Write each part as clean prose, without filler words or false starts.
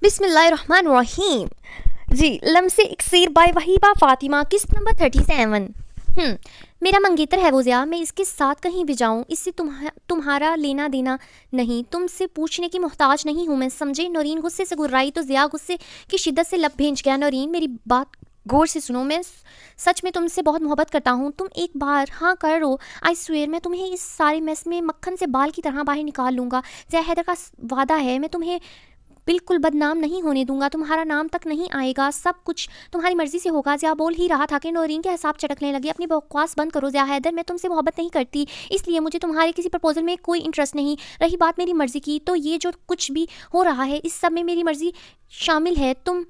بسم اللہ الرحمن الرحیم. جی لمس اکسیر بائی وہیبہ فاطمہ قسط نمبر 37. میرا منگیتر ہے وہ ضیاء، میں اس کے ساتھ کہیں بھی جاؤں اس سے تمہارا لینا دینا نہیں، تم سے پوچھنے کی محتاج نہیں ہوں میں، سمجھے؟ نورین غصے سے گرائی تو ضیاء غصے کی شدت سے لب بھینچ گیا. نورین میری بات غور سے سنو، میں سچ میں تم سے بہت محبت کرتا ہوں، تم ایک بار ہاں کر رو، آئی سویئر میں تمہیں اس سارے میس میں مکھن سے بال کی طرح باہر نکال لوں گا. ضیاء حیدر کا وعدہ ہے، میں تمہیں بالکل بدنام نہیں ہونے دوں گا، تمہارا نام تک نہیں آئے گا، سب کچھ تمہاری مرضی سے ہوگا. ضیاء بول ہی رہا تھا کہ نورین کے حساب چٹکنے لگے. اپنی بکواس بند کرو ضیاء حیدر، میں تم سے محبت نہیں کرتی، اس لیے مجھے تمہارے کسی پرپوزل میں کوئی انٹرسٹ نہیں. رہی بات میری مرضی کی، تو یہ جو کچھ بھی ہو رہا ہے اس سب میں میری مرضی شامل ہے. تم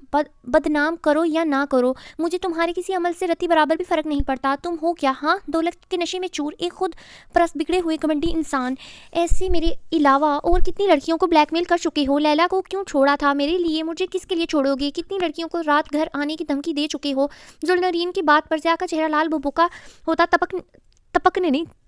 بدنام کرو یا نہ کرو، مجھے تمہارے کسی عمل سے رتی برابر بھی فرق نہیں پڑتا. تم ہو کیا؟ ہاں، دولت کے نشے میں چور، ایک خود پرست بگڑے ہوئے گھمنڈی انسان. ایسے میرے علاوہ اور کتنی لڑکیوں کو بلیک میل کر چکے ہو. لیلا کو کیوں چھوڑا تھا میرے لیے، مجھے کس کے لیے چھوڑو گے؟ کتنی لڑکیوں کو رات گھر آنے کی دھمکی دے چکے ہو. ذوالنورین کی بات پر ضیاء کا چہرہ لال بھبکا ہوتا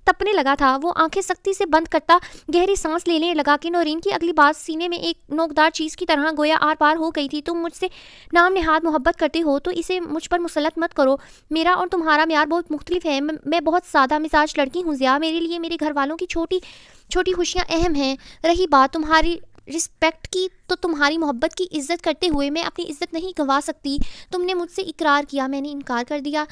تپنے لگا تھا. وہ آنکھیں سختی سے بند کرتا گہری سانس لینے لگا کہ نورین کی اگلی بات سینے میں ایک نوکدار چیز کی طرح گویا آر پار ہو گئی تھی. تم مجھ سے نام نہاد محبت کرتے ہو تو اسے مجھ پر مسلط مت کرو. میرا اور تمہارا معیار بہت مختلف ہے. میں بہت سادہ مزاج لڑکی ہوں ضیاء، میرے لیے میرے گھر والوں کی چھوٹی خوشیاں اہم ہیں. رہی بات تمہاری رسپیکٹ کی، تو تمہاری محبت کی عزت کرتے ہوئے میں اپنی عزت نہیں گنوا سکتی. تم نے مجھ سے اقرار کیا، میں نے انکار کر دیا.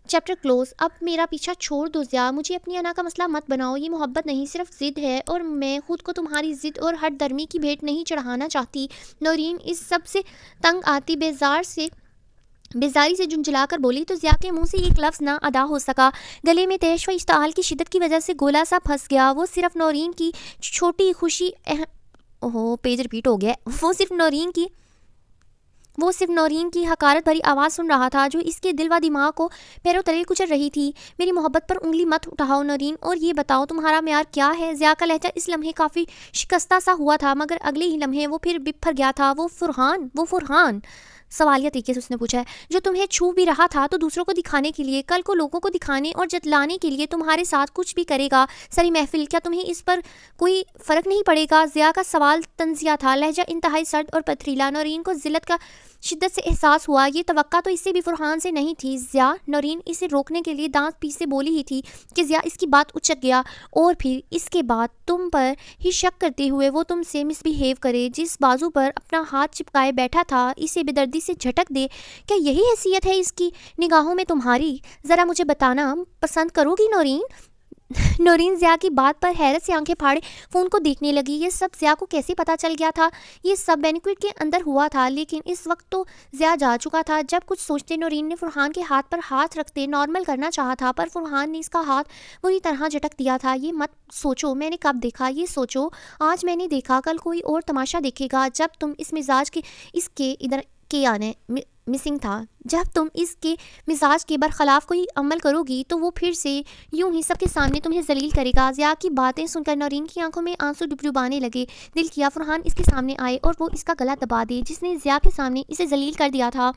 Chapter close. اب میرا پیچھا چھوڑ دو ضیاء، مجھے اپنی انا کا مسئلہ مت بناؤ. یہ محبت نہیں، صرف ضد ہے، اور میں خود کو تمہاری ضد اور ہٹ درمی کی بھیٹ نہیں چڑھانا چاہتی. نورین اس سب سے تنگ آتی بیزاری سے جنجلا کر بولی تو ضیاء کے منہ سے ایک لفظ نہ ادا ہو سکا. گلے میں تیش و اشتعال کی شدت کی وجہ سے گولا سا پھنس گیا. وہ صرف نورین کی چھوٹی خوشی پیج ریپیٹ ہو گیا. وہ صرف نورین کی حقارت بھری آواز سن رہا تھا جو اس کے دل و دماغ کو پیروں تلے کچل رہی تھی. میری محبت پر انگلی مت اٹھاؤ نورین، اور یہ بتاؤ تمہارا معیار کیا ہے؟ ضیاء کا لہجہ اس لمحے کافی شکستہ سا ہوا تھا، مگر اگلے ہی لمحے وہ پھر بپھر گیا تھا. وہ فرحان سوالیہ طریقے سے اس نے پوچھا ہے جو تمہیں چھو بھی رہا تھا تو دوسروں کو دکھانے کے لیے، کل کو لوگوں کو دکھانے اور جتلانے کے لیے تمہارے ساتھ کچھ بھی کرے گا سری محفل، کیا تمہیں اس پر کوئی فرق نہیں پڑے گا؟ ضیاء کا سوال طنزیہ تھا، لہجہ انتہائی سرد اور پتھریلا. نورین کو ذلت کا شدت سے احساس ہوا. یہ توقع تو اس سے بھی فرحان سے نہیں تھی. ضیاء، نورین اسے روکنے کے لیے دانت پیسے بولی ہی تھی کہ ضیاء اس کی بات اچک گیا، اور پھر اس کے بعد تم پر ہی شک کرتے ہوئے وہ تم سے مس بہیو کرے. جس بازو پر اپنا ہاتھ چپکائے بیٹھا تھا اسے بے دردی سے جھٹک دے. کیا یہی حیثیت ہے اس کی نگاہوں میں تمہاری؟ ذرا مجھے بتانا پسند کرو گی نورین؟ نورین ضیاء کی بات پر حیرت سے آنکھیں پھاڑے فون کو دیکھنے لگی. یہ سب ضیاء کو کیسے پتہ چل گیا تھا؟ یہ سب بینکویٹ کے اندر ہوا تھا، لیکن اس وقت تو ضیاء جا چکا تھا. جب کچھ سوچتے نورین نے فرحان کے ہاتھ پر ہاتھ رکھتے نارمل کرنا چاہا تھا، پر فرحان نے اس کا ہاتھ بری طرح جھٹک دیا تھا. یہ مت سوچو میں نے کب دیکھا، یہ سوچو آج میں نے دیکھا، کل کوئی اور تماشا دیکھے گا. جب تم اس مزاج کے برخلاف کوئی عمل کرو گی تو وہ پھر سے یوں ہی سب کے سامنے تمہیں ذلیل کرے گا. ضیاء کی باتیں سن کر نورین کی آنکھوں میں آنسو ڈبڈبانے لگے. دل کیا فرحان اس کے سامنے آئے اور وہ اس کا گلا دبا دے جس نے ضیاء کے سامنے اسے ذلیل کر دیا تھا.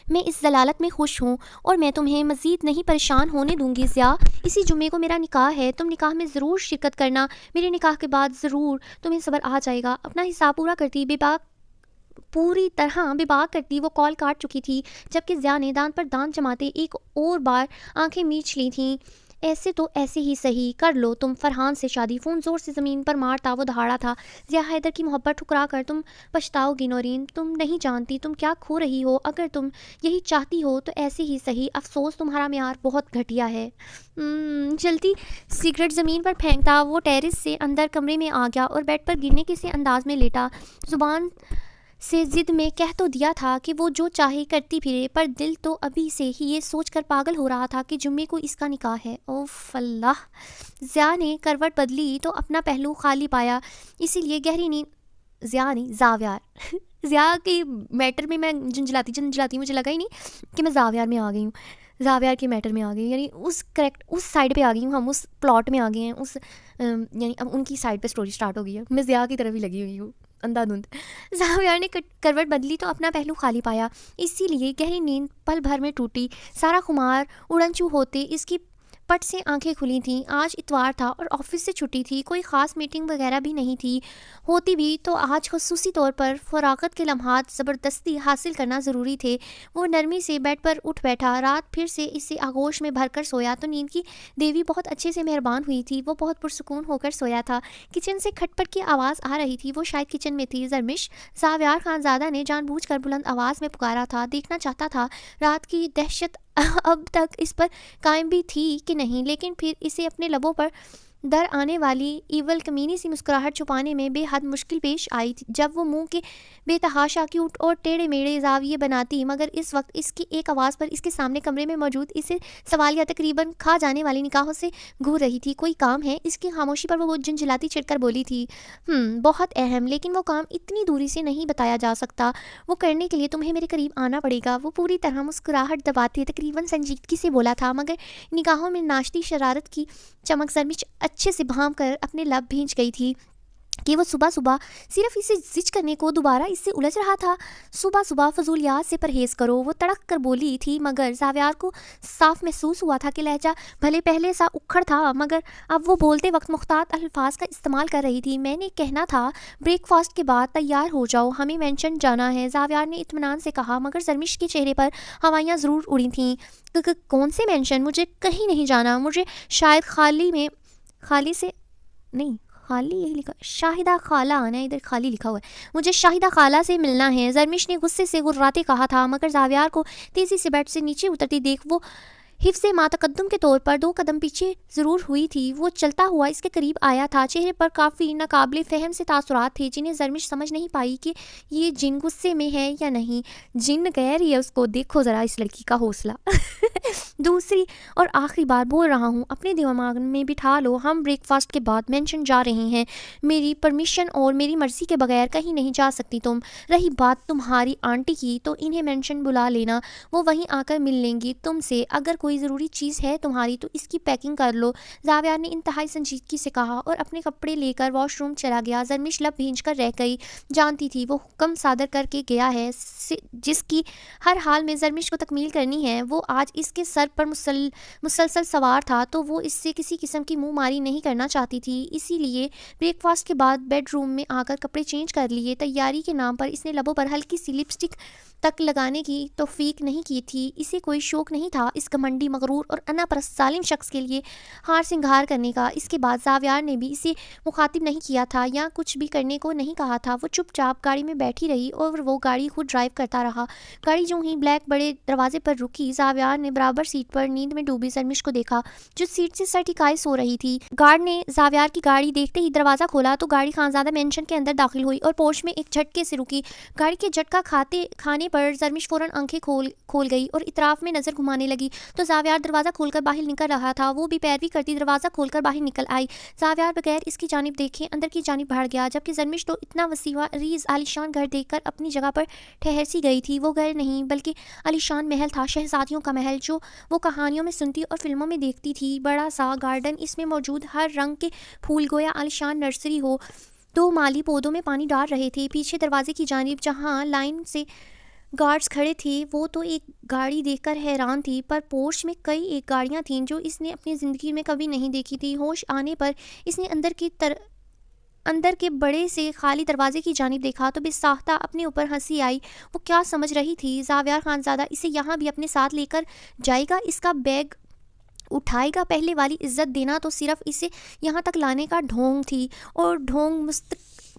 میں اس ضلالت میں خوش ہوں اور میں تمہیں مزید نہیں پریشان ہونے دوں گی. ضیاء، اسی جمعے کو میرا نکاح ہے، تم نکاح میں ضرور شرکت کرنا. میرے نکاح کے بعد ضرور تمہیں صبر آ جائے گا. اپنا حساب پوری طرح بے باک کرتی وہ کال کاٹ چکی تھی، جبکہ ضیاء نے دانت پر دانت جماتے ایک اور بار آنکھیں میچ لی تھیں. ایسے ہی صحیح کر لو تم فرحان سے شادی. فون زور سے زمین پر مارتا وہ دہاڑا تھا. ضیاء حیدر کی محبت ٹھکرا کر تم پچھتاؤ گی نورین، تم نہیں جانتی تم کیا کھو رہی ہو. اگر تم یہی چاہتی ہو تو ایسے ہی صحیح. افسوس تمہارا معیار بہت گھٹیا ہے. جلتی سگریٹ زمین پر پھینکتا وہ ٹیرس سے اندر کمرے میں آ گیا اور بیڈ پر گرنے کے سے انداز میں لیٹا. زبان سے ضد میں کہہ تو دیا تھا کہ وہ جو چاہے کرتی پھرے، پر دل تو ابھی سے ہی یہ سوچ کر پاگل ہو رہا تھا کہ جمعے کو اس کا نکاح ہے. اوف اللہ. ضیاء نے کروٹ بدلی تو اپنا پہلو خالی پایا، اسی لیے گہری نیند ضیاء کے میٹر میں جنجلاتی مجھے لگا ہی نہیں کہ میں زاویار میں آ گئی ہوں، زاویار کے میٹر میں آ گئی، یعنی اس سائڈ پہ آ گئی ہوں، ہم اس پلاٹ میں آ گئے ہیں، یعنی اب ان کی سائڈ پہ سٹوری سٹارٹ ہو گئی ہے، میں ضیاء کی طرف ہی لگی ہوئی ہوں اندھا دھند. زاویار نے کروٹ بدلی تو اپنا پہلو خالی پایا، اسی لیے گہری نیند پل بھر میں ٹوٹی. سارا خمار اڑن چو ہوتے اس کی پٹ سے آنکھیں کھلی تھیں۔ آج اتوار تھا اور آفس سے چھٹی تھی، کوئی خاص میٹنگ وغیرہ بھی نہیں تھی، ہوتی بھی تو آج خصوصی طور پر فراغت کے لمحات زبردستی حاصل کرنا ضروری تھے۔ وہ نرمی سے بیڈ پر اٹھ بیٹھا۔ رات پھر سے اسے آغوش میں بھر کر سویا تو نیند کی دیوی بہت اچھے سے مہربان ہوئی تھی۔ وہ بہت پرسکون ہو کر سویا تھا۔ کچن سے کھٹ پٹ کی آواز آ رہی تھی، وہ شاید کچن میں تھی۔ زرمش زاویار خانزادہ نے جان بوجھ کر بلند آواز میں پکارا تھا، دیکھنا چاہتا تھا رات کی دہشت اب تک اس پر قائم بھی تھی کہ نہیں، لیکن پھر اسے اپنے لبوں پر در آنے والی ایول کمینی سی مسکراہٹ چھپانے میں بے حد مشکل پیش آئی جب وہ منہ کے بے تحاشا کیوٹ اور ٹیڑھے میڑھے زاویے بناتی، مگر اس وقت اس کی ایک آواز پر اس کے سامنے کمرے میں موجود اسے سوالیہ تقریباً کھا جانے والی نگاہوں سے گھور رہی تھی۔ کوئی کام ہے؟ اس کی خاموشی پر وہ جھنجھلاتی چھڑ کر بولی تھی۔ بہت اہم، لیکن وہ کام اتنی دوری سے نہیں بتایا جا سکتا، وہ کرنے کے لیے تمہیں میرے قریب آنا پڑے گا۔ وہ پوری طرح مسکراہٹ دباتے تقریباً سنجیدگی سے بولا تھا، مگر نگاہوں میں ناشتی شرارت کی چمک زرمش اچھے سے بھانپ کر اپنے لب بھیج گئی تھی کہ وہ صبح صبح صرف اسے زج کرنے کو دوبارہ اس سے الجھ رہا تھا۔ صبح صبح فضولیات سے پرہیز کرو، وہ تڑک کر بولی تھی، مگر زاویار کو صاف محسوس ہوا تھا کہ لہجہ بھلے پہلے سا اکھڑ تھا، مگر اب وہ بولتے وقت محتاط الفاظ کا استعمال کر رہی تھی۔ میں نے کہنا تھا بریک فاسٹ کے بعد تیار ہو جاؤ، ہمیں مینشن جانا ہے، زاویار نے اطمینان سے کہا، مگر زرمش کے چہرے پر ہوائیاں ضرور اڑی تھیں۔ کون سے مینشن؟ مجھے کہیں نہیں جانا، مجھے شاید خالی لکھا شاہدہ خالہ آنا ہے، ادھر خالی لکھا ہوا ہے، مجھے شاہدہ خالہ سے ملنا ہے، زرمش نے غصے سے غراتے کہا تھا، مگر زاویار کو تیزی سے بیڈ سے نیچے اترتی دیکھ وہ حفظ ما تقدم کے طور پر 2 قدم پیچھے ضرور ہوئی تھی۔ وہ چلتا ہوا اس کے قریب آیا تھا، چہرے پر کافی ناقابل فہم سے تاثرات تھے جنہیں زرمش سمجھ نہیں پائی کہ یہ جن غصے میں ہے یا نہیں۔ جن کہہ رہی ہے اس کو، دیکھو ذرا اس لڑکی کا حوصلہ۔ دوسری اور آخری بار بول رہا ہوں، اپنے دماغ میں بٹھا لو، ہم بریک فاسٹ کے بعد مینشن جا رہے ہیں، میری پرمیشن اور میری مرضی کے بغیر کہیں نہیں جا سکتی تم۔ رہی بات تمہاری آنٹی کی، تو انہیں مینشن بلا لینا، وہ وہیں آ کر مل لیں گی تم سے۔ اگر کوئی ضروری چیز ہے تمہاری تو اس کی پیکنگ کر لو، زاویار نے انتہائی سنجیدگی سے کہا اور اپنے کپڑے لے کر واش روم چلا گیا۔ زرمش لب بھیج کر رہ گئی، جانتی تھی وہ حکم صادر کر کے گیا ہے جس کی ہر حال میں زرمش کو تکمیل کرنی ہے، وہ آج اس کے سر پر مسلسل سوار تھا، تو وہ اس سے کسی قسم کی منہ ماری نہیں کرنا چاہتی تھی۔ اسی لیے بریک فاسٹ کے بعد بیڈ روم میں آ کر کپڑے چینج کر لیے۔ تیاری کے نام پر اس نے لبوں پر ہلکی سی لپسٹک تک لگانے کی توفیق نہیں کی تھی۔ اسے کوئی شوق نہیں تھا اس گھمنڈی، مغرور اور انا پرست ظالم شخص کے لیے ہار سنگھار کرنے کا۔ اس کے بعد زاویار نے بھی اسے مخاطب نہیں کیا تھا یا کچھ بھی کرنے کو نہیں کہا تھا۔ وہ چپ چاپ گاڑی میں بیٹھی رہی اور وہ گاڑی خود ڈرائیو کرتا رہا۔ گاڑی جو ہی بلیک بڑے دروازے پر رکی، زاویار نے برابر سیٹ پر نیند میں ڈوبی زرمش کو دیکھا جو سیٹ سے سر ٹکائے سو رہی تھی۔ گارڈ نے زاویار کی گاڑی دیکھتے ہی دروازہ کھولا تو گاڑی خانزادہ مینشن کے اندر داخل ہوئی اور پورچ میں ایک جھٹکے سے رکی۔ گاڑی کے جھٹکا کھانے پر زرمش فوراً آنکھیں کھول گئی اور اطراف میں نظر گھمانے لگی تو زاویار دروازہ کھول کر باہر نکل رہا تھا۔ وہ بھی پیروی کرتی دروازہ کھول کر باہر نکل آئی۔ زاویار بغیر اس کی جانب دیکھے اندر کی جانب بڑھ گیا، جبکہ زرمش تو اتنا وسیع و عریض عالیشان گھر دیکھ کر اپنی جگہ پر ٹھہر سی گئی تھی۔ وہ گھر نہیں بلکہ عالیشان محل تھا، شہزادیوں کا محل جو وہ کہانیوں میں سنتی اور فلموں میں دیکھتی تھی۔ بڑا سا گارڈن، اس میں موجود ہر رنگ کے پھول گویا عالیشان نرسری ہو۔ 2 مالی پودوں میں پانی ڈال رہے تھے۔ پیچھے دروازے کی جانب جہاں لائن سے گارڈز کھڑے تھے وہ تو ایک گاڑی دیکھ کر حیران تھی، پر پورچ میں کئی ایک گاڑیاں تھیں جو اس نے اپنی زندگی میں کبھی نہیں دیکھی تھی۔ ہوش آنے پر اس نے اندر کے بڑے سے خالی دروازے کی جانب دیکھا تو بے ساختہ اپنے اوپر ہنسی آئی۔ وہ کیا سمجھ رہی تھی؟ زاویار خانزادہ اسے یہاں بھی اپنے ساتھ لے کر جائے گا، اس کا بیگ اٹھائے گا؟ پہلے والی عزت دینا تو صرف اسے یہاں تک لانے کا ڈھونگ تھی، اور ڈھونگ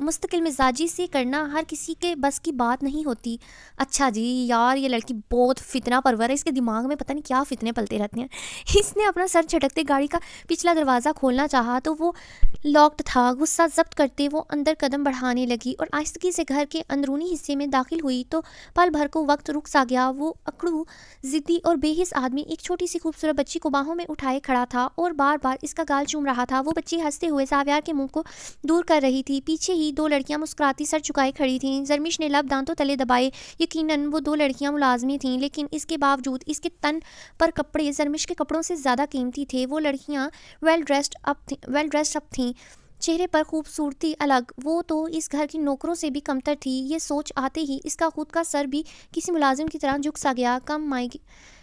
مستقل مزاجی سے کرنا ہر کسی کے بس کی بات نہیں ہوتی۔ اچھا جی یار، یہ لڑکی بہت فتنہ پرور ہے، اس کے دماغ میں پتہ نہیں کیا فتنے پلتے رہتے ہیں۔ اس نے اپنا سر جھٹکتے گاڑی کا پچھلا دروازہ کھولنا چاہا تو وہ لاکڈ تھا۔ غصہ ضبط کرتے وہ اندر قدم بڑھانے لگی اور آہستگی سے گھر کے اندرونی حصے میں داخل ہوئی تو پل بھر کو وقت رک سا گیا۔ وہ اکڑو، ضدی اور بے حس آدمی ایک چھوٹی سی خوبصورت بچی کو باہوں میں اٹھائے کھڑا تھا اور بار بار اس کا گال چوم رہا تھا۔ وہ بچی ہنستے ہوئے زاویار کے منہ کو دور کر رہی تھی۔ پیچھے ہی 2 لڑکیاں مسکراتی سر چکائے کھڑی تھیں۔ زرمش نے لب دانتوں تلے دبائے۔ یقیناً وہ 2 لڑکیاں ملازمیں تھیں، لیکن اس کے باوجود اس کے تن پر کپڑے زرمش کے کپڑوں سے زیادہ قیمتی تھے۔ وہ لڑکیاں ویل ڈریسڈ اپ تھیں، چہرے پر خوبصورتی الگ، وہ تو اس گھر کی نوکروں سے بھی کمتر تھی۔ یہ سوچ آتے ہی اس کا خود کا سر بھی کسی ملازم کی طرح جھک سا گیا۔ کم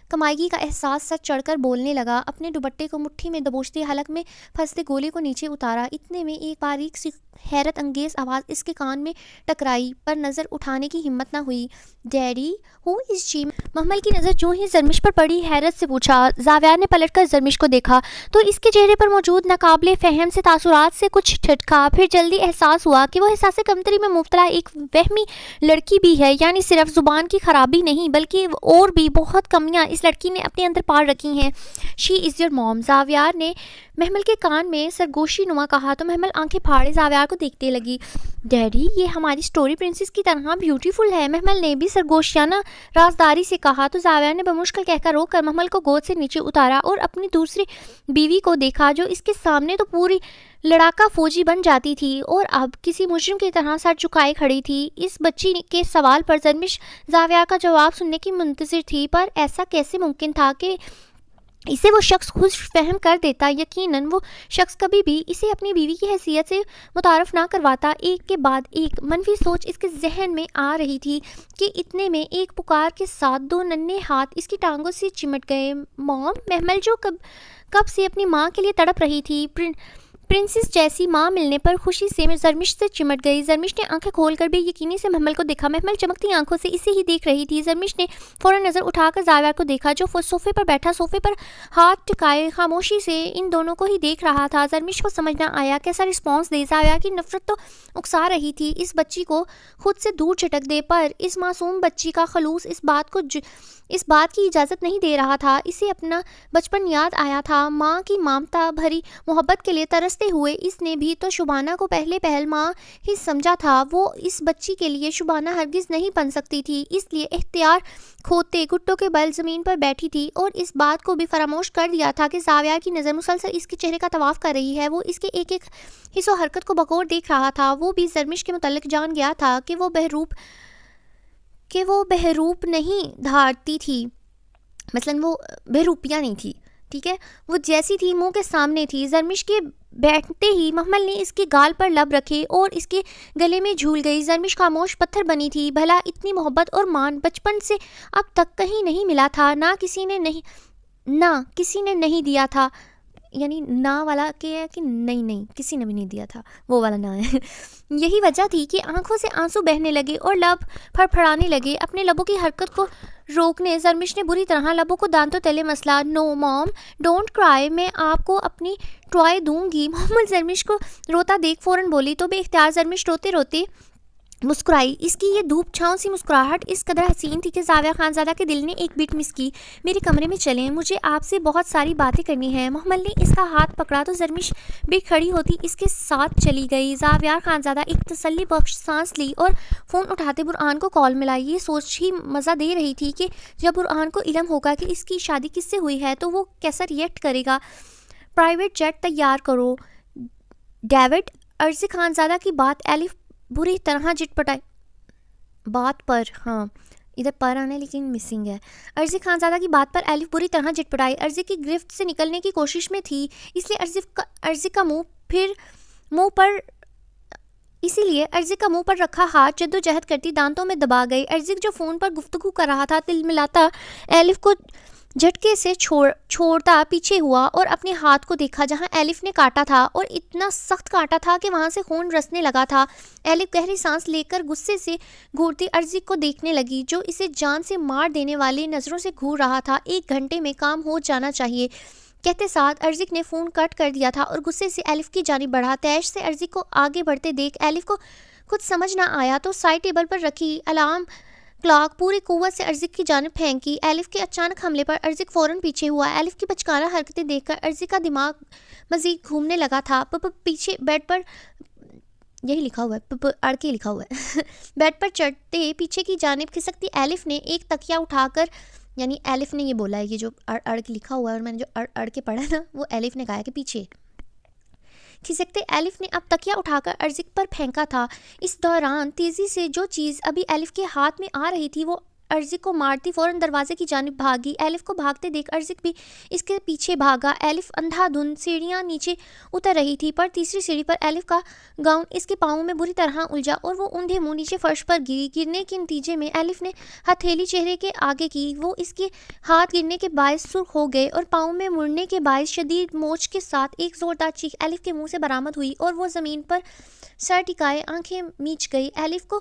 کمائیگی کا احساس سر چڑھ کر بولنے لگا، اپنے دوپٹے کو مٹھی میں دبوچتے حلق میں پھنستے گولے کو نیچے اتارا۔ اتنے میں ایک باریک سی حیرت انگیز آواز اس کے کان میں ٹکرائی، پر نظر اٹھانے کی ہمت نہ ہوئی۔ ڈیڈی، ہو از شی؟ محمل کی نظر جو ہی زرمش پر پڑی حیرت سے پوچھا۔ زاویار نے پلٹ کر زرمش کو دیکھا تو اس کے چہرے پر موجود ناقابل فہم سے تاثرات سے کچھ ٹھٹکا، پھر جلدی احساس ہوا کہ وہ احساس کمتری میں مبتلا ایک وہمی لڑکی بھی ہے، یعنی صرف زبان کی خرابی نہیں بلکہ اور بھی بہت کمیاں اس لڑکی نے اپنے اندر پال رکھی ہیں۔ شی از یور موم، زاویار نے محمل کے کان میں سرگوشی نما کہا تو محمل آنکھیں پھاڑے زاویار کو دیکھتے لگی۔ ڈیڈی، یہ ہماری سٹوری پرنسس کی طرح بیوٹیفل ہے، محمل نے بھی سرگوشیانہ رازداری سے کہا تو زاویار نے بمشکل کہہ کر روک کر محمل کو گود سے نیچے اتارا اور اپنی دوسری بیوی کو دیکھا جو اس کے سامنے تو پوری لڑاکا فوجی بن جاتی تھی اور اب کسی مجرم کی طرح سر جھکائے کھڑی تھی۔ اس بچی کے سوال پر زرمش زاویار کا جواب سننے کی منتظر تھی، پر ایسا کیسے ممکن تھا کہ اسے وہ شخص خوش فہم کر دیتا؟ یقیناً وہ شخص کبھی بھی اسے اپنی بیوی کی حیثیت سے متعارف نہ کرواتا۔ ایک کے بعد ایک منفی سوچ اس کے ذہن میں آ رہی تھی کہ اتنے میں ایک پکار کے ساتھ دو ننھے ہاتھ اس کی ٹانگوں سے چمٹ گئے۔ موم، محمل جو کب سے اپنی ماں کے لیے تڑپ رہی تھی، پرنسس جیسی ماں ملنے پر خوشی سے زرمش سے چمٹ گئی۔ زرمش نے آنکھیں کھول کر بے یقینی سے محمل کو دیکھا۔ محمل چمکتی آنکھوں سے اسے ہی دیکھ رہی تھی۔ زرمش نے فوراً نظر اٹھا کر زاویار کو دیکھا جو صوفے پر بیٹھا صوفے پر ہاتھ ٹکائے خاموشی سے ان دونوں کو ہی دیکھ رہا تھا۔ زرمش کو سمجھ نہ آیا کیسا رسپانس دے۔ زاویار کی نفرت تو اکسا رہی تھی اس بچی کو خود سے دور چھٹک دے، پر اس معصوم بچی کا خلوص اس بات کی اجازت نہیں دے رہا تھا۔ اسے اپنا بچپن یاد آیا تھا، ماں کی ممتا بھری محبت کے لیے ترستے ہوئے۔ اس نے بھی تو شبانہ کو پہل ماں ہی سمجھا تھا، وہ اس بچی کے لیے شبانہ ہرگز نہیں بن سکتی تھی، اس لیے اختیار کھوتے گھٹوں کے بل زمین پر بیٹھی تھی اور اس بات کو بھی فراموش کر دیا تھا کہ زاویار کی نظر مسلسل اس کے چہرے کا طواف کر رہی ہے۔ وہ اس کے ایک ایک حص و حرکت کو بغور دیکھ رہا تھا۔ وہ بھی زرمش کے متعلق جان گیا تھا کہ وہ بہروپ نہیں دھارتی تھی، مثلاً وہ بہروپیہ نہیں تھی، ٹھیک ہے، وہ جیسی تھی منہ کے سامنے تھی۔ زرمش کے بیٹھتے ہی محمل نے اس کے گال پر لب رکھے اور اس کے گلے میں جھول گئی۔ زرمش خاموش پتھر بنی تھی۔ بھلا اتنی محبت اور مان بچپن سے اب تک کہیں نہیں ملا تھا، نہ کسی نے نہیں دیا تھا، یعنی نہ والا کہ نہیں کسی نے بھی نہیں دیا تھا، وہ والا نہ ہے۔ یہی وجہ تھی کہ آنکھوں سے آنسو بہنے لگے اور لب پھڑپھڑانے لگے۔ اپنے لبوں کی حرکت کو روکنے زرمش نے بری طرح لبوں کو دانتوں تلے مسلا۔ نو موم، ڈونٹ کرائی، میں آپ کو اپنی ٹوائے دوں گی۔ محمد زرمش کو روتا دیکھ فوراً بولی تو بے اختیار زرمش روتے روتے مسکرائی۔ اس کی یہ دھوپ چھاؤں سی مسکراہٹ اس قدر حسین تھی کہ زاویہ خانزادہ کے دل نے ایک بیٹ مس کی۔ میرے کمرے میں چلیں، مجھے آپ سے بہت ساری باتیں کرنی ہیں۔ محمل نے اس کا ہاتھ پکڑا تو زرمش بھی کھڑی ہوتی اس کے ساتھ چلی گئی۔ زاویہ خانزادہ ایک تسلی بخش سانس لی اور فون اٹھاتے برہان کو کال ملائی۔ یہ سوچ ہی مزہ دے رہی تھی کہ جب برہان کو علم ہوگا کہ اس کی شادی کس سے ہوئی ہے تو وہ کیسا ریئیکٹ کرے گا۔ پرائیویٹ جیٹ تیار کرو ڈیوڈ، ارزی خانزادہ کی بات ایلف بری طرح جٹ پٹائی بات پر، ہاں ادھر پر آنا لیکن مسنگ ہے۔ ارزی خانزادہ کی بات پر ایلف بری طرح جٹ پٹائی، ارزی کی گرفت سے نکلنے کی کوشش میں تھی، اس لیے ارزی کا منہ پر رکھا ہاتھ جدوجہد کرتی دانتوں میں دبا گئی۔ ارزی جو فون پر گفتگو کر رہا تھا تل ملاتا ایلف کو جھٹکے سے چھوڑتا پیچھے ہوا اور اپنے ہاتھ کو دیکھا جہاں ایلف نے کاٹا تھا، اور اتنا سخت کاٹا تھا کہ وہاں سے خون رسنے لگا تھا۔ ایلف گہری سانس لے کر غصے سے گھورتی ارزی کو دیکھنے لگی جو اسے جان سے مار دینے والے نظروں سے گھور رہا تھا۔ 1 گھنٹے میں کام ہو جانا چاہیے کہتے ساتھ ارزی نے فون کٹ کر دیا تھا اور غصے سے ایلف کی جانب بڑھا۔ تیش سے ارزی کو آگے بڑھتے دیکھ ایلف کو کچھ سمجھ نہ آیا تو سائڈ ٹیبل پر رکھی الارم کلاک پوری قوت سے ارزی کی جانب پھینکی۔ ایلف کے اچانک حملے پر ارزی فوراً پیچھے ہوا۔ ایلف کی بچکانہ حرکتیں دیکھ کر ارزی کا دماغ مزید گھومنے لگا تھا۔ پیچھے بیڈ پر یہی لکھا ہوا ہے، اڑ کے لکھا ہوا ہے بیڈ پر چڑھتے پیچھے کی جانب کھسکتی ایلف نے ایک تکیا اٹھا کر، یعنی ایلف نے یہ بولا ہے، یہ جو اڑ کے لکھا ہوا ہے اور میں نے جو اڑ کے پڑھا نا وہ ایلف نے کہا ہے کہ پیچھے کھسکتے ایلف نے اب تکیا اٹھا کر ارزی پر پھینکا تھا۔ اس دوران تیزی سے جو چیز ابھی ایلف کے ہاتھ میں آ رہی تھی وہ ارزق کو مارتی فوراً دروازے کی جانب بھاگی۔ الف کو بھاگتے دیکھ ارزق بھی اس کے پیچھے بھاگا۔ الف اندھا دھند سیڑھیاں نیچے اتر رہی تھی، پر تیسری سیڑھی پر الف کا گاؤن اس کے پاؤں میں بری طرح الجھا اور وہ اندھے منہ نیچے فرش پر گری۔ گرنے کے نتیجے میں الف نے ہتھیلی چہرے کے آگے کی، وہ اس کے ہاتھ گرنے کے باعث سرخ ہو گئے اور پاؤں میں مڑنے کے باعث شدید موچ کے ساتھ ایک زوردار چیخ الف کے منہ سے برآمد ہوئی اور وہ زمین پر سر ٹکائے آنکھیں میچ گئی۔ الف کو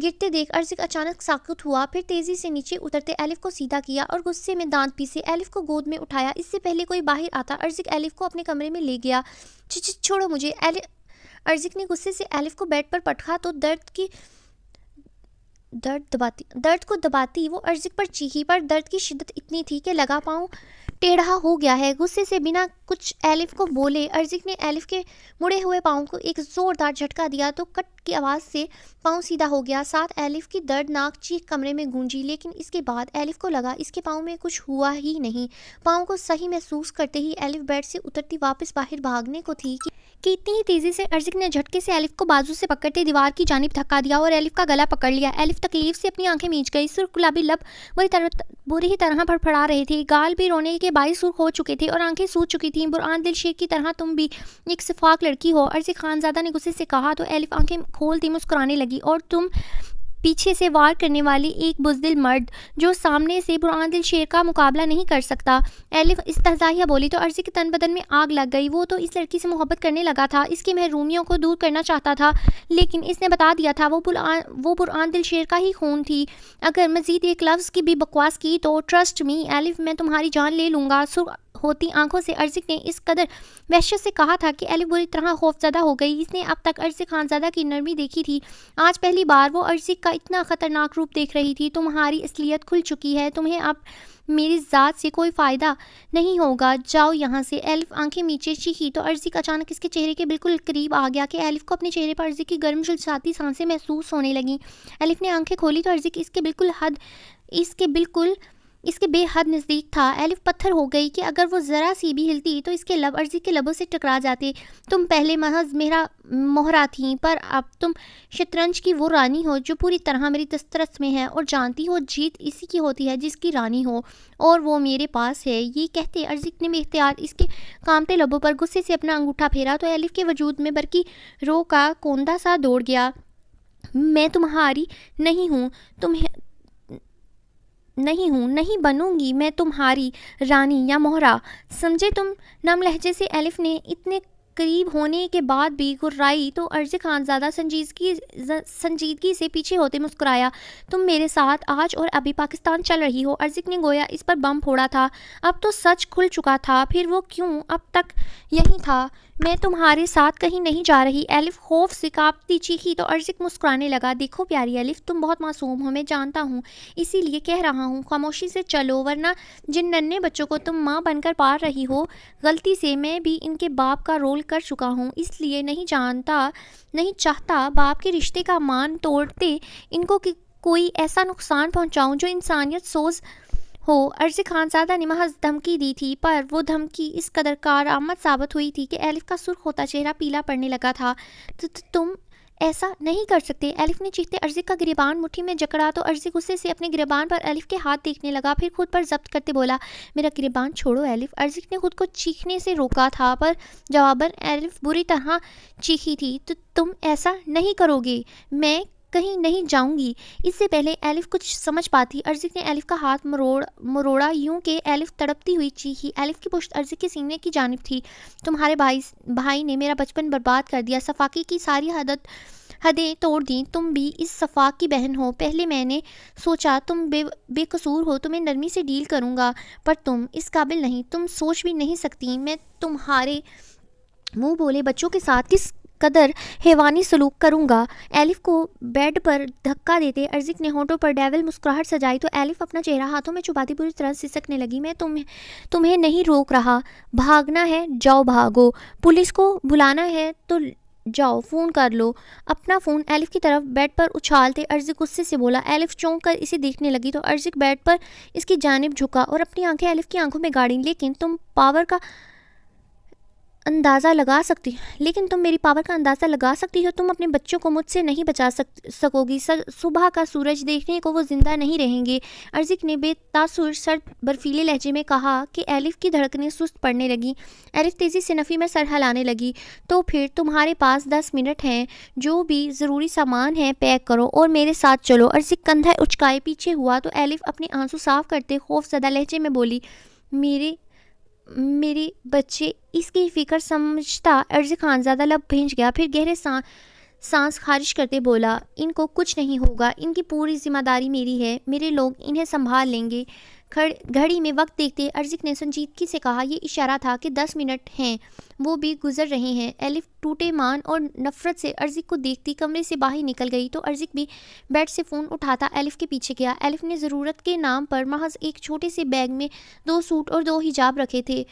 گرتے دیکھ ارزق اچانک ساکت ہوا، پھر تیزی سے نیچے اترتے الف کو سیدھا کیا اور غصے میں دانت پیسے الف کو گود میں اٹھایا۔ اس سے پہلے کوئی باہر آتا ارزق الف کو اپنے کمرے میں لے گیا۔ چھوڑو مجھے، ارزق نے غصے سے الف کو بیڈ پر پٹکا تو درد کو دباتی وہ ارزق پر چیخی، پر درد کی شدت اتنی تھی کہ لگا پاؤں ٹیڑھا ہو گیا ہے۔ غصے سے بنا کچھ الف کو بولے ارزق نے الف کے مڑے ہوئے پاؤں کو ایک زوردار جھٹکا دیا تو کٹ کی آواز سے پاؤں سیدھا ہو گیا۔ ساتھ الف کی دردناک چیخ کمرے میں گونجی، لیکن اس کے بعد الف کو لگا اس کے پاؤں میں کچھ ہوا ہی نہیں۔ پاؤں کو صحیح محسوس کرتے ہی الف بیڈ سے اترتی واپس باہر بھاگنے کو تھی کہ اتنی ہی تیزی سے ارزق نے جھٹکے سے الف کو بازو سے پکڑتے دیوار کی جانب دھکا دیا اور الف کا گلا پکڑ لیا۔ الف تکلیف سے اپنی آنکھیں میچ گئی، سرخ گلابی لب بری طرح پھڑپڑا رہے تھے، گال بھی رونے کے باعث سرخ ہو چکے تھے اور آنکھیں سوج چکی تھیں۔ برآن دل شیر کی طرح تم بھی ایک شفاق لڑکی ہو، ارزق خانزادہ نے غصے سے کہا تو الف آنکھیں کھولتی مسکرانے لگی۔ اور تم پیچھے سے وار کرنے والی ایک بزدل مرد جو سامنے سے برآن دل شیر کا مقابلہ نہیں کر سکتا، الف استہزائیہ بولی تو ارزق کے تن بدن میں آگ لگ گئی۔ وہ تو اس لڑکی سے محبت کرنے لگا تھا، اس کی محرومیوں کو دور کرنا چاہتا تھا، لیکن اس نے بتا دیا تھا وہ برآن دل شیر کا ہی خون تھی۔ اگر مزید ایک لفظ کی بھی بکواس کی تو ٹرسٹ می الف، میں تمہاری جان لے لوں گا۔ سرخ ہوتی آنکھوں سے ارزق نے اس قدر وحشت سے کہا تھا کہ الف بری طرح خوفزدہ ہو گئی۔ اس نے اب تک ارزق خانزادہ کی نرمی دیکھی تھی، آج پہلی بار وہ ارزق کا اتنا خطرناک روپ دیکھ رہی تھی۔ تمہاری اصلیت کھل چکی ہے، تمہیں اب میری ذات سے کوئی فائدہ نہیں ہوگا، جاؤ یہاں سے۔ الف آنکھیں میچے چیخی تو ارزق اچانک اس کے چہرے کے بالکل قریب آ گیا کہ الف کو اپنے چہرے پر ارزق کی گرم جھلساتی سانسیں محسوس ہونے لگیں۔ الف نے آنکھیں کھولی تو ارزق اس کے بے حد نزدیک تھا۔ الف پتھر ہو گئی کہ اگر وہ ذرا سی بھی ہلتی تو اس کے لب ارزق کے لبوں سے ٹکرا جاتے۔ تم پہلے محض مہرہ تھیں، پر اب تم شطرنج کی وہ رانی ہو جو پوری طرح میری دسترس میں ہے، اور جانتی ہو جیت اسی کی ہوتی ہے جس کی رانی ہو، اور وہ میرے پاس ہے۔ یہ کہتے ارزق نے بے اختیار اس کے کانپتے لبوں پر غصے سے اپنا انگوٹھا پھیرا تو الف کے وجود میں برقی رو کا کوندہ سا دوڑ گیا۔ میں تمہاری نہیں بنوں گی، میں تمہاری رانی یا مہرہ، سمجھے تم؟ نم لہجے سے الف نے اتنے قریب ہونے کے بعد بھی گرائی تو ارزق خانزادہ سنجیدگی سے پیچھے ہوتے مسکرایا۔ تم میرے ساتھ آج اور ابھی پاکستان چل رہی ہو۔ ارزق نے گویا اس پر بم پھوڑا تھا، اب تو سچ کھل چکا تھا، پھر وہ کیوں اب تک یہیں تھا؟ میں تمہارے ساتھ کہیں نہیں جا رہی، الف خوف سے کانپتی چیخی تو ارزق مسکرانے لگا۔ دیکھو پیاری الف، تم بہت معصوم ہو، میں جانتا ہوں، اسی لیے کہہ رہا ہوں خاموشی سے چلو، ورنہ جن ننھے بچوں کو تم ماں بن کر پال رہی ہو، غلطی سے میں بھی ان کے باپ کا رول کر چکا ہوں، اس لیے نہیں چاہتا باپ کے رشتے کا مان توڑتے ان کو کوئی ایسا نقصان پہنچاؤں جو انسانیت سوز ہو۔ ارزق خانزادہ نے محض دھمکی دی تھی، پر وہ دھمکی اس قدر کارآمد ثابت ہوئی تھی کہ الف کا سرخ ہوتا چہرہ پیلا پڑنے لگا تھا۔ تم ایسا نہیں کر سکتے، الف نے چیختے ارزق کا گریبان مٹھی میں جکڑا تو ارزق غصے سے اپنے گریبان پر الف کے ہاتھ دیکھنے لگا، پھر خود پر ضبط کرتے بولا، میرا گریبان چھوڑو الف۔ ارزق نے خود کو چیخنے سے روکا تھا، پر جواباً الف بری طرح چیخی تھی، تو تم ایسا نہیں کرو گے، میں کہیں نہیں جاؤں گی۔ اس سے پہلے الف کچھ سمجھ پاتی ارزق نے الف کا ہاتھ مروڑا یوں کہ الف تڑپتی ہوئی چیخی۔ الف کی پشت ارزق کے سینے کی جانب تھی۔ تمہارے بھائی نے میرا بچپن برباد کر دیا، صفاقی کی ساری حدیں توڑ دیں، تم بھی اس صفاق کی بہن ہو۔ پہلے میں نے سوچا تم بے قصور ہو، تمہیں نرمی سے ڈیل کروں گا، پر تم اس قابل نہیں، تم سوچ بھی نہیں سکتی میں تمہارے منہ بولے بچوں کے ساتھ کس قدر حیوانی سلوک کروں گا۔ الف کو بیڈ پر دھکا دیتے ارزق نے ہونٹوں پر ڈیول مسکراہٹ سجائی تو الف اپنا چہرہ ہاتھوں میں چھپاتی پوری طرح سسکنے لگی۔ میں تمہیں نہیں روک رہا، بھاگنا ہے جاؤ بھاگو، پولیس کو بلانا ہے تو جاؤ فون کر لو اپنا فون۔ الف کی طرف بیڈ پر اچھالتے ارزق غصے سے بولا۔ الف چونک کر اسے دیکھنے لگی تو ارزق بیڈ پر اس کی جانب جھکا اور اپنی آنکھیں الف کی آنکھوں میں گاڑیں، لیکن تم پاور کا اندازہ لگا سکتی لیکن تم میری پاور کا اندازہ لگا سکتی ہو. تم اپنے بچوں کو مجھ سے نہیں بچا سکو گی. صبح کا سورج دیکھنے کو وہ زندہ نہیں رہیں گے. ارزق نے بے تاثر سرد برفیلے لہجے میں کہا کہ ایلف کی دھڑکنیں سست پڑنے لگیں. ایلف تیزی سے نفی میں سر ہلانے لگی. تو پھر تمہارے پاس 10 منٹ ہیں. جو بھی ضروری سامان ہے پیک کرو اور میرے ساتھ چلو. ارزق کندھا اچکائے پیچھے ہوا تو ایلف اپنے آنسو صاف کرتے خوف زدہ لہجے میں بولی, میرے بچے. اس کی فکر سمجھتا ارزق خانزادہ لب بھینچ گیا. پھر گہرے سانس خارج کرتے بولا, ان کو کچھ نہیں ہوگا. ان کی پوری ذمہ داری میری ہے. میرے لوگ انہیں سنبھال لیں گے. گھڑی میں وقت دیکھتے ارزق نے سنجیدگی سے کہا, یہ اشارہ تھا کہ 10 منٹ ہیں, وہ بھی گزر رہے ہیں. ایلف ٹوٹے مان اور نفرت سے ارزق کو دیکھتی کمرے سے باہر نکل گئی تو ارزق بھی بیڈ سے فون اٹھاتا ایلف کے پیچھے گیا. ایلف نے ضرورت کے نام پر محض ایک چھوٹے سے بیگ میں 2 سوٹ اور 2 حجاب رکھے تھے.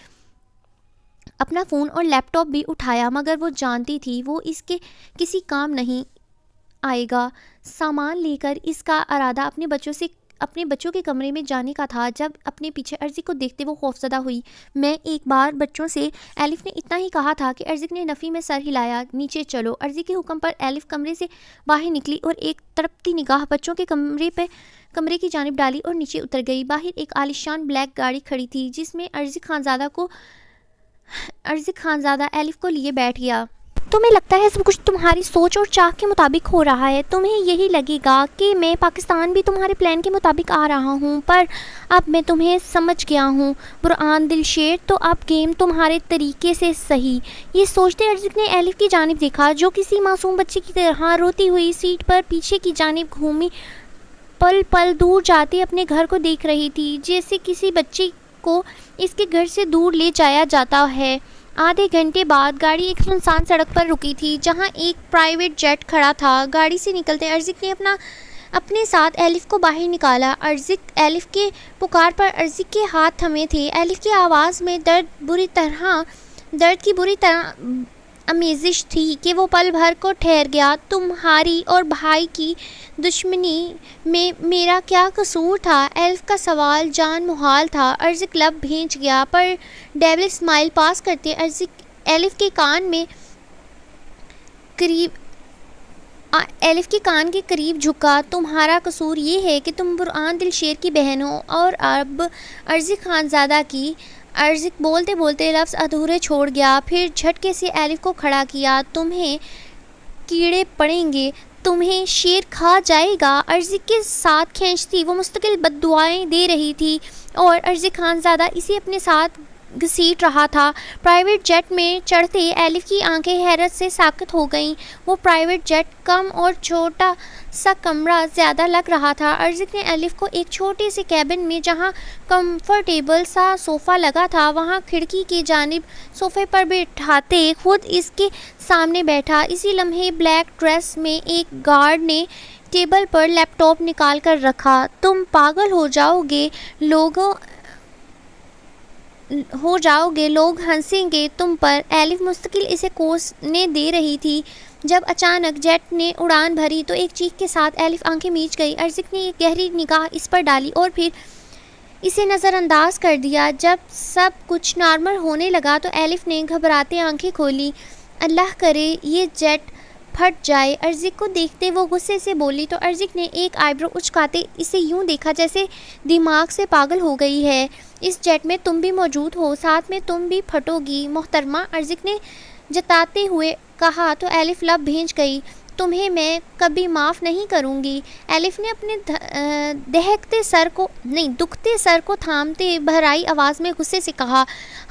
اپنا فون اور لیپ ٹاپ بھی اٹھایا مگر وہ جانتی تھی وہ اس کے کسی کام نہیں آئے گا. سامان لے کر اس کا ارادہ اپنے بچوں کے کمرے میں جانے کا تھا. جب اپنے پیچھے ارزق کو دیکھتے وہ خوفزدہ ہوئی. میں ایک بار بچوں سے, ایلف نے اتنا ہی کہا تھا کہ ارزق نے نفی میں سر ہلایا. نیچے چلو. ارزق کے حکم پر ایلف کمرے سے باہر نکلی اور ایک تڑپتی نگاہ بچوں کے کمرے کی جانب ڈالی اور نیچے اتر گئی. باہر ایک عالیشان بلیک گاڑی کھڑی تھی جس میں ارزق خانزادہ ایلف کو لیے بیٹھ گیا. تمہیں لگتا ہے سب کچھ تمہاری سوچ اور چاہ کے مطابق ہو رہا ہے. تمہیں یہی لگے گا کہ میں پاکستان بھی تمہارے پلان کے مطابق آ رہا ہوں, پر اب میں تمہیں سمجھ گیا ہوں برآن دل شیر. تو اب گیم تمہارے طریقے سے صحیح. یہ سوچتے ارزق نے ایلف کی جانب دیکھا جو کسی معصوم بچے کی طرح روتی ہوئی سیٹ پر پیچھے کی جانب گھومی پل پل دور جاتے اپنے گھر کو دیکھ رہی تھی, جیسے کسی بچے کو اس کے گھر سے دور لے جایا جاتا ہے. آدھے گھنٹے بعد گاڑی ایک سنسان سڑک پر رکی تھی جہاں ایک پرائیویٹ جیٹ کھڑا تھا. گاڑی سے نکلتے ارزق نے اپنے ساتھ ایلف کو باہر نکالا. ایلف کے پکار پر ارزق کے ہاتھ تھمے تھے. ایلف کی آواز میں درد کی بری طرح آمیزش تھی کہ وہ پل بھر کو ٹھہر گیا. تمہاری اور بھائی کی دشمنی میں میرا کیا قصور تھا؟ ایلف کا سوال جان محال تھا. ارزق لب بھینچ گیا پر ڈیول اسمائل پاس کرتے ایلف کے کان کے قریب جھکا. تمہارا قصور یہ ہے کہ تم برآن دل شیر کی بہن ہو اور اب ارزق خانزادہ کی. ارزق بولتے بولتے لفظ ادھورے چھوڑ گیا. پھر جھٹکے سے ایلف کو کھڑا کیا. تمہیں کیڑے پڑیں گے, تمہیں شیر کھا جائے گا. ارزق کے ساتھ کھینچتی وہ مستقل بد دعائیں دے رہی تھی اور ارزق خانزادہ اسے اپنے ساتھ گھسیٹ رہا تھا. پرائیویٹ جیٹ میں چڑھتے ایلف کی آنکھیں حیرت سے ساکت ہو گئیں. وہ پرائیویٹ جیٹ کم اور چھوٹا سا کمرہ زیادہ لگ رہا تھا. ارزق نے ایلف کو ایک چھوٹے سے کیبن میں جہاں کمفرٹیبل سا صوفہ لگا تھا وہاں کھڑکی کی جانب صوفے پر بٹھاتے خود اس کے سامنے بیٹھا. اسی لمحے بلیک ڈریس میں ایک گارڈ نے ٹیبل پر لیپ ٹاپ نکال کر رکھا. تم پاگل ہو جاؤ گے, لوگ ہنسیں گے تم پر. ایلف مستقل اسے کوسنے دے رہی تھی جب اچانک جیٹ نے اڑان بھری تو ایک چیخ کے ساتھ ایلف آنکھیں میچ گئی. ارزق نے ایک گہری نگاہ اس پر ڈالی اور پھر اسے نظر انداز کر دیا. جب سب کچھ نارمل ہونے لگا تو ایلف نے گھبراتے آنکھیں کھولی. اللہ کرے یہ جیٹ پھٹ جائے. ارزق کو دیکھتے وہ غصے سے بولی تو ارزق نے ایک آئیبرو اچکاتے اسے یوں دیکھا جیسے دماغ سے پاگل ہو گئی ہے. اس جیٹ میں تم بھی موجود ہو, ساتھ میں تم بھی پھٹو گی محترمہ, ارزق نے جتاتے ہوئے کہا تو ایلف لب بھینچ گئی. تمہیں میں کبھی معاف نہیں کروں گی. ایلف نے اپنے دکھتے سر کو تھامتے بھرائی آواز میں غصے سے کہا,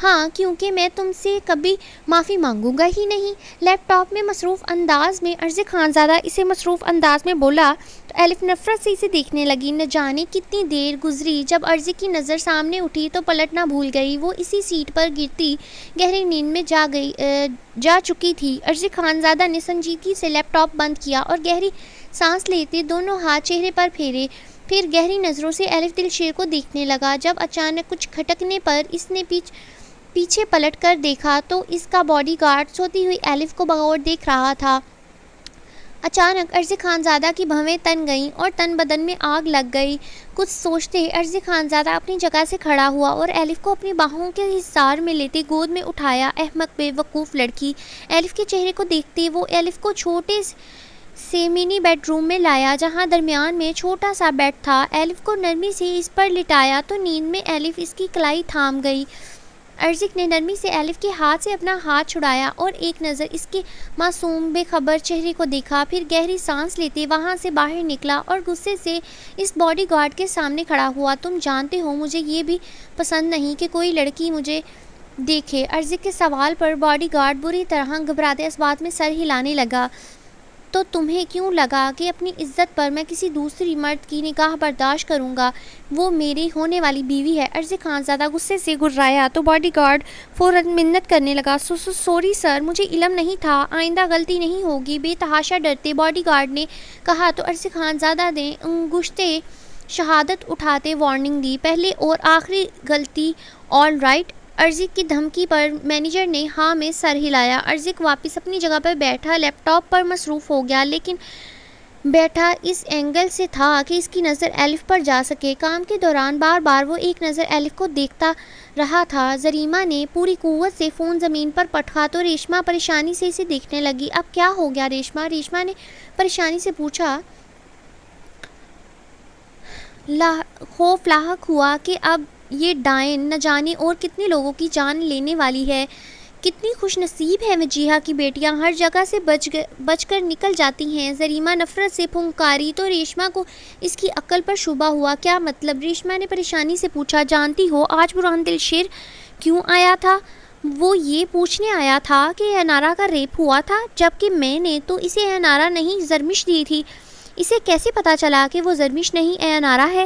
ہاں کیونکہ میں تم سے کبھی معافی مانگوں گا ہی نہیں. لیپ ٹاپ میں مصروف انداز میں ارزق خانزادہ اسے مصروف انداز میں بولا تو ایلف نفرت سے اسے دیکھنے لگی. نہ جانے کتنی دیر گزری. جب ارزق کی نظر سامنے اٹھی تو پلٹنا بھول گئی. وہ اسی سیٹ پر گرتی گہری نیند میں جا چکی تھی. ارزق خانزادہ نے سنجیدگی سے لیپ ٹاپ بند کیا اور گہری سانس لیتے دونوں ہاتھ چہرے پر پھیرے. پھر گہری نظروں سے ایلف دل شیر کو دیکھنے لگا. جب اچانک کچھ کھٹکنے پر اس نے پیچھے پلٹ کر دیکھا تو اس کا باڈی گارڈ سوتی ہوئی ایلف کو بغور دیکھ رہا تھا. اچانک ارضی خانزادہ کی بھویں تن گئیں اور تن بدن میں آگ لگ گئی۔ کچھ سوچتے ارضی خانزادہ اپنی جگہ سے کھڑا ہوا اور ایلف کو اپنی باہوں کے حصار میں لیتے گود میں اٹھایا۔ احمق بے وقوف لڑکی! ایلف کے چہرے کو دیکھتے وہ ایلف کو چھوٹے سے منی بیڈ روم میں لایا جہاں درمیان میں چھوٹا سا بیڈ تھا۔ ایلف کو نرمی سے اس پر لٹایا تو نیند میں ایلف اس کی کلائی تھام گئی۔ ارزق نے نرمی سے ایلف کے ہاتھ سے اپنا ہاتھ چھڑایا اور ایک نظر اس کے معصوم بے خبر چہرے کو دیکھا، پھر گہری سانس لیتے وہاں سے باہر نکلا اور غصے سے اس باڈی گارڈ کے سامنے کھڑا ہوا۔ تم جانتے ہو مجھے یہ بھی پسند نہیں کہ کوئی لڑکی مجھے دیکھے۔ ارزق کے سوال پر باڈی گارڈ بری طرح گھبراتے اسبات میں سر ہلانے لگا۔ تو تمہیں کیوں لگا کہ اپنی عزت پر میں کسی دوسری مرد کی نگاہ برداشت کروں گا؟ وہ میری ہونے والی بیوی ہے۔ ارزق خانزادہ غصے سے گھررایا تو باڈی گارڈ فوراً منت کرنے لگا۔ سوری سر، مجھے علم نہیں تھا، آئندہ غلطی نہیں ہوگی۔ بے تحاشا ڈرتے باڈی گارڈ نے کہا تو ارزق خانزادہ نے انگشتِ شہادت اٹھاتے وارننگ دی، پہلے اور آخری غلطی۔ All right. ارزق کی دھمکی پر مینیجر نے ہاں میں سر ہلایا۔ ارزق واپس اپنی جگہ پر بیٹھا لیپ ٹاپ پر مصروف ہو گیا، لیکن بیٹھا اس اینگل سے تھا کہ اس کی نظر ایلف پر جا سکے۔ کام کے دوران بار بار وہ ایک نظر ایلف کو دیکھتا رہا تھا۔ زریمہ نے پوری قوت سے فون زمین پر پٹکا تو ریشما پریشانی سے اسے دیکھنے لگی۔ اب کیا ہو گیا ریشما؟ ریشما نے پریشانی سے پوچھا۔ خوف لاحق ہوا کہ اب یہ ڈائن نہ جانے اور کتنے لوگوں کی جان لینے والی ہے۔ کتنی خوش نصیب ہے وجیہہ کی بیٹیاں، ہر جگہ سے بچ کر نکل جاتی ہیں۔ زریمہ نفرت سے پھنکاری تو ریشما کو اس کی عقل پر شبہ ہوا۔ کیا مطلب؟ ریشما نے پریشانی سے پوچھا۔ جانتی ہو آج برہان دل شیر کیوں آیا تھا؟ وہ یہ پوچھنے آیا تھا کہ انارا کا ریپ ہوا تھا، جبکہ میں نے تو اسے انارا نہیں زرمش دی تھی۔ اسے کیسے پتا چلا کہ وہ زرمش نہیں انارا ہے؟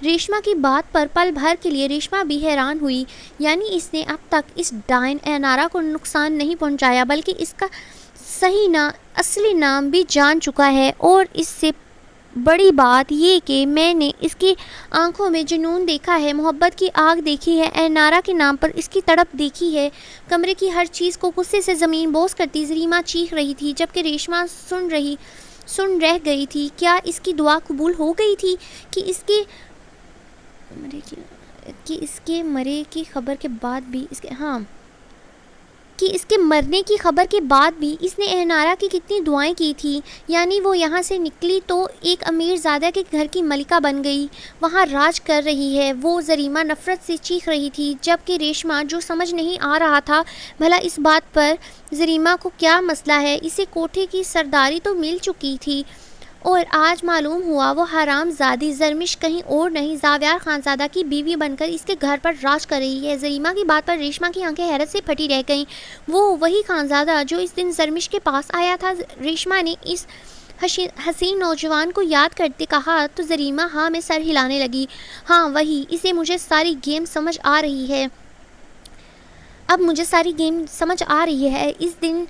ریشما کی بات پر پل بھر کے لیے ریشما بھی حیران ہوئی۔ یعنی اس نے اب تک اس ڈائن انارا کو نقصان نہیں پہنچایا، بلکہ اس کا صحیح اصلی نام بھی جان چکا ہے، اور اس سے بڑی بات یہ کہ میں نے اس کی آنکھوں میں جنون دیکھا ہے، محبت کی آگ دیکھی ہے، انارا کے نام پر اس کی تڑپ دیکھی ہے۔ کمرے کی ہر چیز کو غصے سے زمین بوس کرتی زریمہ چیخ رہی تھی، جبکہ ریشما سن رہ گئی تھی۔ کیا اس کی دعا قبول ہو گئی تھی کہ اس کے مرنے کی خبر کے بعد بھی اس نے انارا کی کتنی دعائیں کی تھی؟ یعنی وہ یہاں سے نکلی تو ایک امیر زادہ کے گھر کی ملکہ بن گئی، وہاں راج کر رہی ہے۔ وہ زریمہ نفرت سے چیخ رہی تھی، جبکہ ریشما جو سمجھ نہیں آ رہا تھا بھلا اس بات پر زریمہ کو کیا مسئلہ ہے۔ اسے کوٹھے کی سرداری تو مل چکی تھی، اور آج معلوم ہوا وہ حرام زادی زرمش کہیں اور نہیں، زاویار خانزادہ کی بیوی بن کر اس کے گھر پر راج کر رہی ہے۔ زریمہ کی بات پر ریشما کی آنکھیں حیرت سے پھٹی رہ گئیں۔ وہ وہی خانزادہ جو اس دن زرمش کے پاس آیا تھا؟ ریشما نے اس حسین نوجوان کو یاد کرتے کہا تو زریمہ ہاں میں سر ہلانے لگی۔ ہاں وہی، اسے مجھے ساری گیم سمجھ آ رہی ہے۔ اب مجھے ساری گیم سمجھ آ رہی ہے۔ اس دن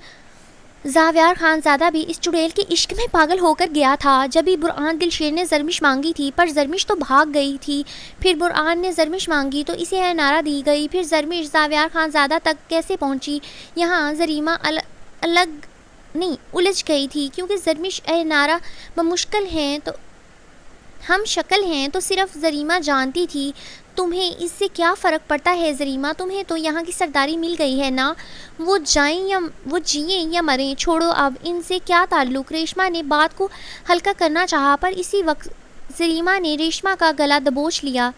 زاویار خانزادہ بھی اس چڑیل کے عشق میں پاگل ہو کر گیا تھا۔ جبھی برہان دل شیر نے زرمش مانگی تھی، پر زرمش تو بھاگ گئی تھی۔ پھر برہان نے زرمش مانگی تو اسے انارا دی گئی۔ پھر زرمش زاویار خانزادہ تک کیسے پہنچی؟ یہاں زریمہ الجھ گئی تھی، کیونکہ زرمش انارا بمشکل ہیں تو ہم شکل ہیں تو صرف زریمہ جانتی تھی۔ تمہیں اس سے کیا فرق پڑتا ہے زریمہ؟ تمہیں تو یہاں کی سرداری مل گئی ہے نا، وہ جئیں یا مریں، چھوڑو اب ان سے کیا تعلق۔ ریشما نے بات کو ہلکا کرنا چاہا، پر اسی وقت زریمہ نے ریشما کا گلا دبوچ لیا۔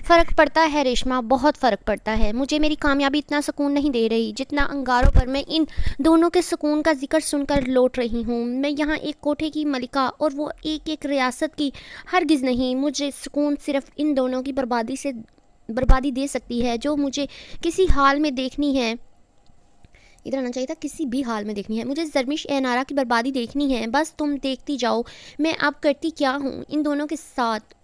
فرق پڑتا ہے ریشما، بہت فرق پڑتا ہے۔ مجھے میری کامیابی اتنا سکون نہیں دے رہی جتنا انگاروں پر میں ان دونوں کے سکون کا ذکر سن کر لوٹ رہی ہوں۔ میں یہاں ایک کوٹھے کی ملکہ اور وہ ایک ریاست کی، ہرگز نہیں۔ مجھے سکون صرف ان دونوں کی بربادی دے سکتی ہے جو مجھے کسی حال میں دیکھنی ہے۔ ادھر آنا چاہیے تھا، کسی بھی حال میں دیکھنی ہے۔ مجھے زرمش انارا کی بربادی دیکھنی ہے، بس تم دیکھتی جاؤ میں اب کرتی کیا ہوں ان دونوں کے ساتھ۔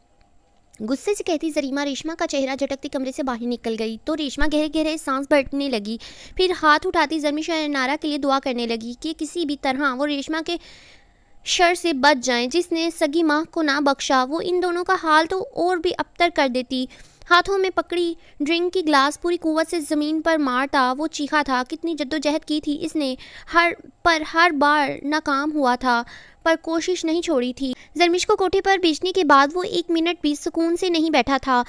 غصے سے کہتی زریمہ ریشما کا چہرہ جھٹکتی کمرے سے باہر نکل گئی تو ریشما گہرے گہرے سانس بھرنے لگی، پھر ہاتھ اٹھاتی زرمش اور انارا کے لیے دعا کرنے لگی کہ کسی بھی طرح وہ ریشما کے شر سے بچ جائیں جس نے سگی ماں کو نہ بخشا۔ وہ ان دونوں کا حال تو اور بھی ابتر کر دیتی۔ ہاتھوں میں پکڑی ڈرنک کی گلاس پوری قوت سے زمین پر مارتا وہ چیخا تھا۔ کتنی جدوجہد کی تھی اس نے، ہر بار ناکام ہوا تھا، پر کوشش نہیں چھوڑی تھی۔ زرمش کو کوٹھے پر بیچنے کے بعد وہ 1 منٹ بھی سکون سے نہیں بیٹھا تھا۔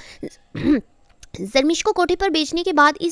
زرمش کو کوٹھے پر بیچنے کے بعد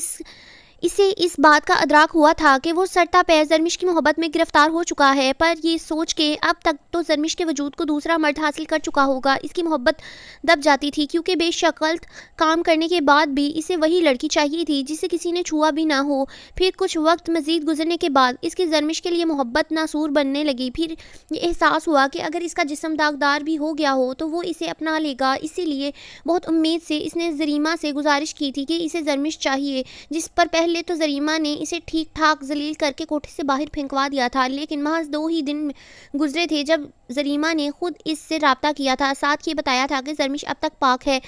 اسے اس بات کا ادراک ہوا تھا کہ وہ سرتا پیر زرمش کی محبت میں گرفتار ہو چکا ہے، پر یہ سوچ کے اب تک تو زرمش کے وجود کو دوسرا مرد حاصل کر چکا ہوگا، اس کی محبت دب جاتی تھی، کیونکہ بے شکل کام کرنے کے بعد بھی اسے وہی لڑکی چاہیے تھی جسے کسی نے چھوا بھی نہ ہو۔ پھر کچھ وقت مزید گزرنے کے بعد اس کی زرمش کے لیے محبت ناسور بننے لگی۔ پھر یہ احساس ہوا کہ اگر اس کا جسم داغدار بھی ہو گیا ہو تو وہ اسے اپنا لے گا، اسی لیے بہت امید سے اس نے زریمہ سے گزارش کی تھی کہ اسے زرمش چاہیے، جس پر پہلے تو زریمہ نے اسے ٹھیک ٹھاک ذلیل کر کے کوٹھے سے باہر پھینکوا دیا تھا، لیکن محض 2 ہی دن گزرے تھے جب زریمہ نے خود اس سے رابطہ کیا تھا، ساتھ یہ بتایا تھا کہ زرمش اب تک پاک ہے،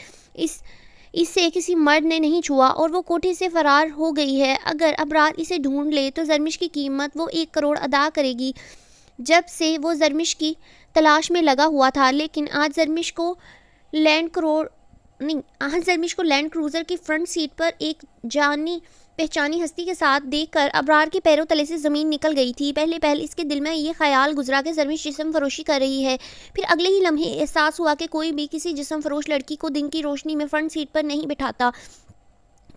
اسے کسی مرد نے نہیں چھوا اور وہ کوٹھے سے فرار ہو گئی ہے۔ اگر ابرار اسے ڈھونڈ لے تو زرمش کی قیمت وہ 1 کروڑ ادا کرے گی۔ جب سے وہ زرمش کی تلاش میں لگا ہوا تھا، لیکن آج زرمش کو لینڈ کروزر کی فرنٹ سیٹ پر ایک جانی پہچانی ہستی کے ساتھ دیکھ کر ابرار کے پیروں تلے سے زمین نکل گئی تھی۔ پہلے اس کے دل میں یہ خیال گزرا کہ زرمش جسم فروشی کر رہی ہے، پھر اگلے ہی لمحے احساس ہوا کہ کوئی بھی کسی جسم فروش لڑکی کو دن کی روشنی میں فرنٹ سیٹ پر نہیں بٹھاتا۔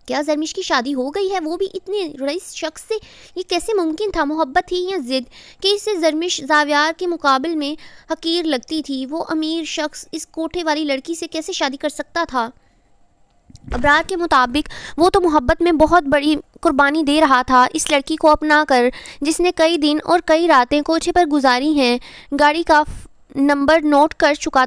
کیا زرمش کی شادی ہو گئی ہے؟ وہ بھی اتنے رئیس شخص سے؟ یہ کیسے ممکن تھا؟ محبت تھی یا ضد کہ اسے زرمش زاویار کے مقابل میں حقیر لگتی تھی؟ وہ امیر شخص اس کوٹھے والی لڑکی سے کیسے شادی کر سکتا تھا؟ ابرار کے مطابق وہ تو محبت میں بہت بڑی قربانی دے رہا تھا اس لڑکی کو اپنا کر، جس نے کئی دن اور کئی راتیں کوٹھے پر گزاری ہیں۔ گاڑی کا نمبر نوٹ کر چکا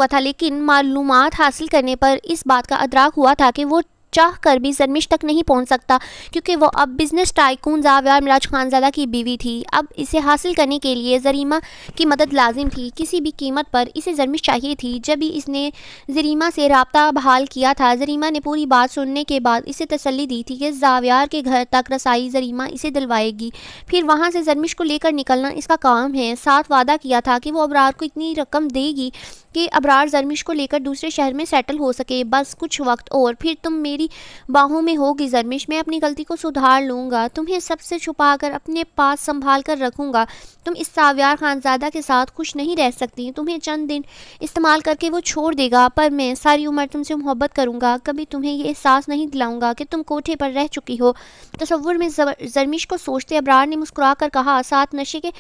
تھا، لیکن معلومات حاصل کرنے پر اس بات کا ادراک ہوا تھا کہ وہ چاہ کر بھی زرمش تک نہیں پہنچ سکتا، کیونکہ وہ اب بزنس ٹائکون زاویار مراج خان زادہ کی بیوی تھی۔ اب اسے حاصل کرنے کے لیے زریمہ کی مدد لازم تھی، کسی بھی قیمت پر اسے زرمش چاہیے تھی۔ جب ہی اس نے زریمہ سے رابطہ بحال کیا تھا، زریمہ نے پوری بات سننے کے بعد اسے تسلی دی تھی کہ زاویار کے گھر تک رسائی زریمہ اسے دلوائے گی، پھر وہاں سے زرمش کو لے کر نکلنا اس کا کام ہے۔ ساتھ وعدہ کیا تھا کہ وہ ابرار کو اتنی رقم دے گی کہ ابرار زرمش کو لے کر دوسرے شہر میں سیٹل ہو سکے۔ بس کچھ وقت اور پھر تم میری باہوں میں ہوگی زرمش، میں اپنی غلطی کو سدھار لوں گا، تمہیں سب سے چھپا کر اپنے پاس سنبھال کر رکھوں گا۔ تم اس زاویار خانزادہ کے ساتھ خوش نہیں رہ سکتی، تمہیں چند دن استعمال کر کے وہ چھوڑ دے گا، پر میں ساری عمر تم سے محبت کروں گا، کبھی تمہیں یہ احساس نہیں دلاؤں گا کہ تم کوٹھے پر رہ چکی ہو۔ تصور میں زرمش کو سوچتے ابرار نے مسکرا کر کہا، ساتھ نشے کے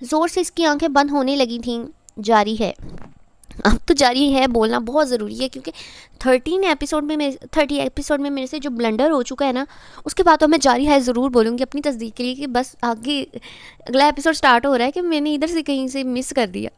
زور سے اس کی آنکھیں بند ہونے لگی تھیں۔ جاری ہے، اب تو جاری ہے بولنا بہت ضروری ہے، کیونکہ 30 ایپیسوڈ میں میرے سے جو بلنڈر ہو چکا ہے نا، اس کے بعد تو میں جاری ہے ضرور بولوں گی اپنی تصدیق کے لیے کہ بس آگے اگلا ایپیسوڈ سٹارٹ ہو رہا ہے کہ میں نے ادھر سے کہیں سے مس کر دیا۔